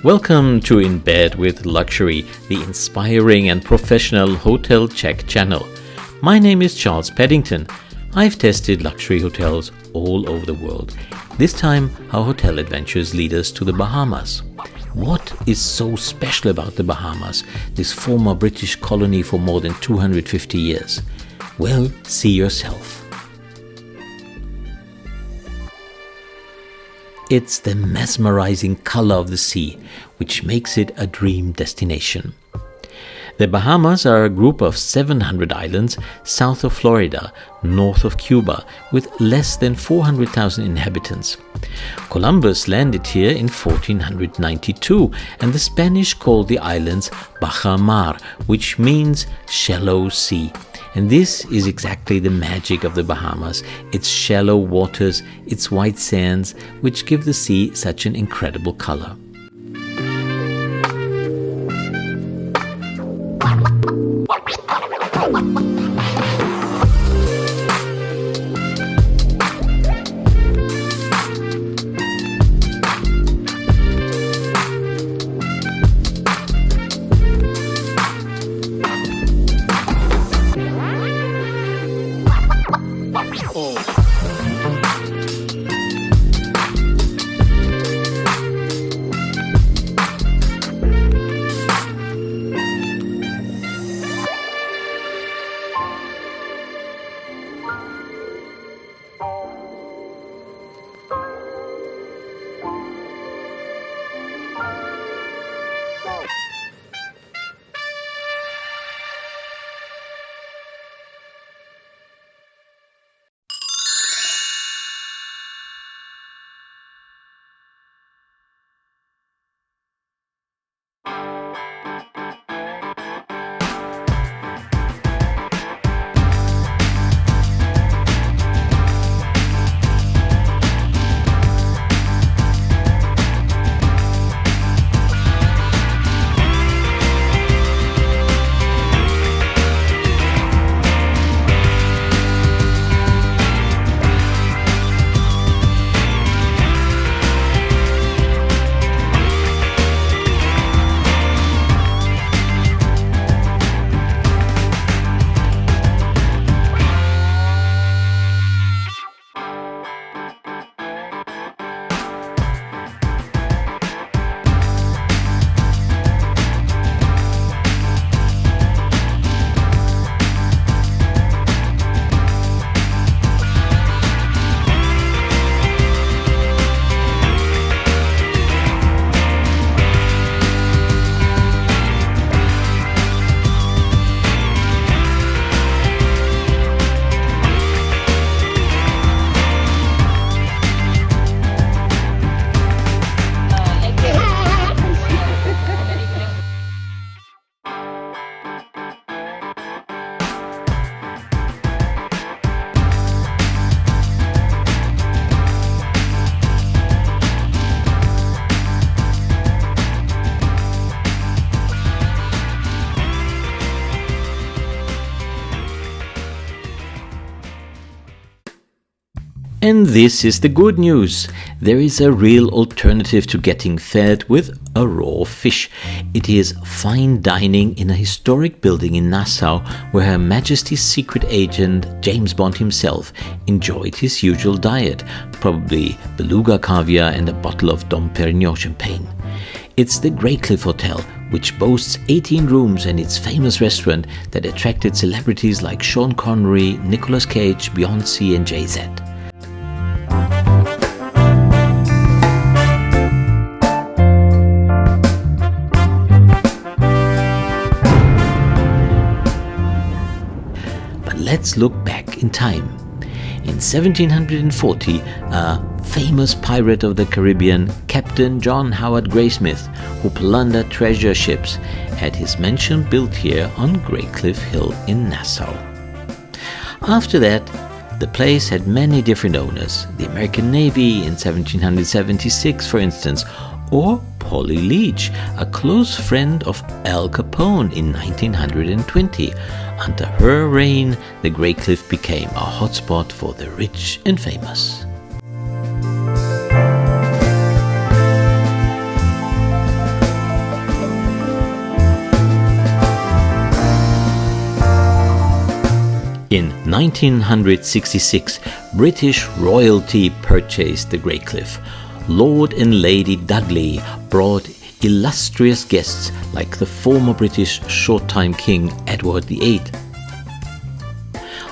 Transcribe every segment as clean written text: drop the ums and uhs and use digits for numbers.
Welcome to In Bed with Luxury, the inspiring and professional hotel check channel. My name is Charles Paddington. I've tested luxury hotels all over the world. This time, our hotel adventures lead us to the Bahamas. What is so special about the Bahamas, this former British colony for more than 250 years? Well, see yourself. It's the mesmerizing color of the sea, which makes it a dream destination. The Bahamas are a group of 700 islands south of Florida, north of Cuba, with less than 400,000 inhabitants. Columbus landed here in 1492, and the Spanish called the islands Baja Mar, which means shallow sea. And this is exactly the magic of the Bahamas, its shallow waters, its white sands, which give the sea such an incredible color. And this is the good news. There is a real alternative to getting fed with a raw fish. It is fine dining in a historic building in Nassau, where Her Majesty's secret agent James Bond himself enjoyed his usual diet, probably beluga caviar and a bottle of Dom Perignon champagne. It's the Graycliff Hotel, which boasts 18 rooms, and its famous restaurant that attracted celebrities like Sean Connery, Nicolas Cage, Beyonce and Jay-Z. Let's look back in time. In 1740, a famous pirate of the Caribbean, Captain John Howard Graysmith, who plundered treasure ships, had his mansion built here on Graycliff Hill in Nassau. After that, the place had many different owners. The American Navy in 1776, for instance, or Polly Leach, a close friend of Al Capone in 1920. Under her reign, the Graycliff became a hotspot for the rich and famous. In 1966, British royalty purchased the Graycliff. Lord and Lady Dudley brought illustrious guests like the former British short-time King Edward VIII,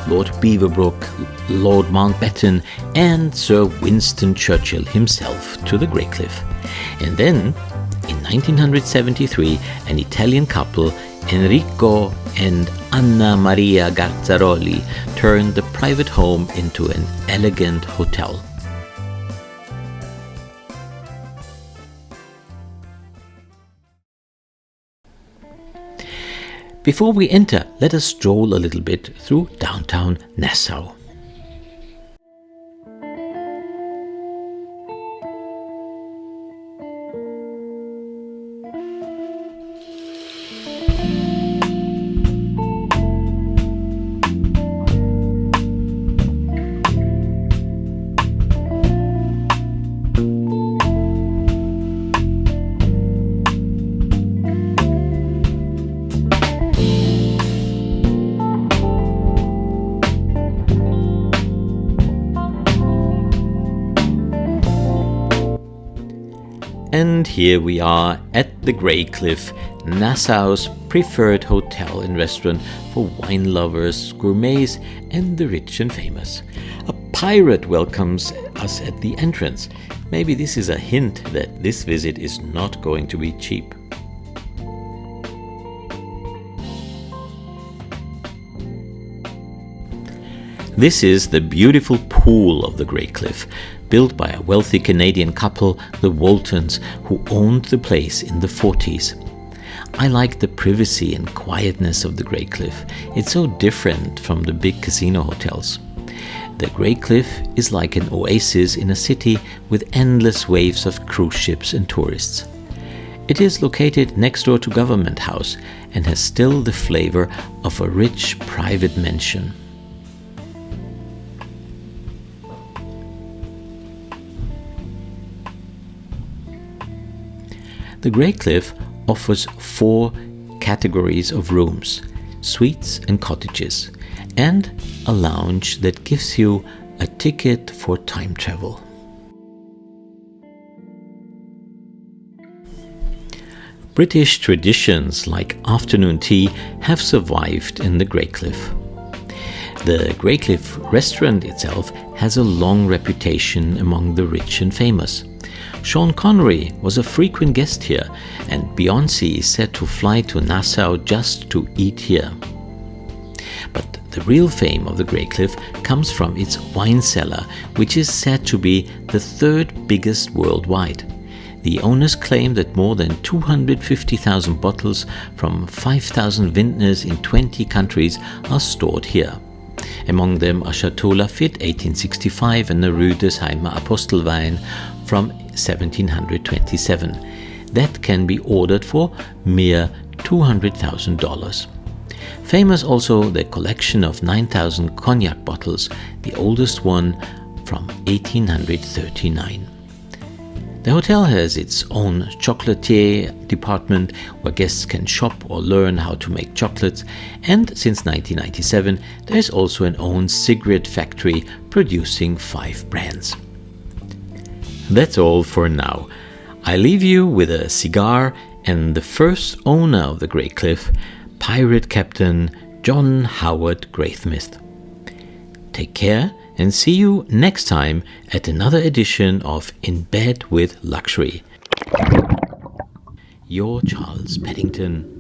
Lord Beaverbrook, Lord Mountbatten, and Sir Winston Churchill himself to the Graycliff. And then, in 1973, an Italian couple, Enrico and Anna Maria Garzaroli, turned the private home into an elegant hotel. Before we enter, let us stroll a little bit through downtown Nassau. And here we are at the Graycliff, Nassau's preferred hotel and restaurant for wine lovers, gourmets, and the rich and famous. A pirate welcomes us at the entrance. Maybe this is a hint that this visit is not going to be cheap. This is the beautiful pool of the Graycliff, built by a wealthy Canadian couple, the Waltons, who owned the place in the 40s. I like the privacy and quietness of the Graycliff. It's so different from the big casino hotels. The Graycliff is like an oasis in a city with endless waves of cruise ships and tourists. It is located next door to Government House and has still the flavor of a rich private mansion. The Graycliff offers 4 categories of rooms, suites and cottages, and a lounge that gives you a ticket for time travel. British traditions like afternoon tea have survived in the Graycliff. The Graycliff restaurant itself has a long reputation among the rich and famous. Sean Connery was a frequent guest here, and Beyonce is said to fly to Nassau just to eat here. But the real fame of the Graycliff comes from its wine cellar, which is said to be the 3rd biggest worldwide. The owners claim that more than 250,000 bottles from 5,000 vintners in 20 countries are stored here. Among them are Chateau Lafite 1865 and the Rue des Heimer Apostelwein from 1727. That can be ordered for mere $200,000. Famous also the collection of 9,000 cognac bottles, the oldest one from 1839. The hotel has its own chocolatier department where guests can shop or learn how to make chocolates, and since 1997 there is also an own cigarette factory producing 5 brands. That's all for now. I leave you with a cigar and the first owner of the Graycliff, Pirate Captain John Howard Graysmith. Take care and see you next time at another edition of In Bed with Luxury. Your Charles Paddington.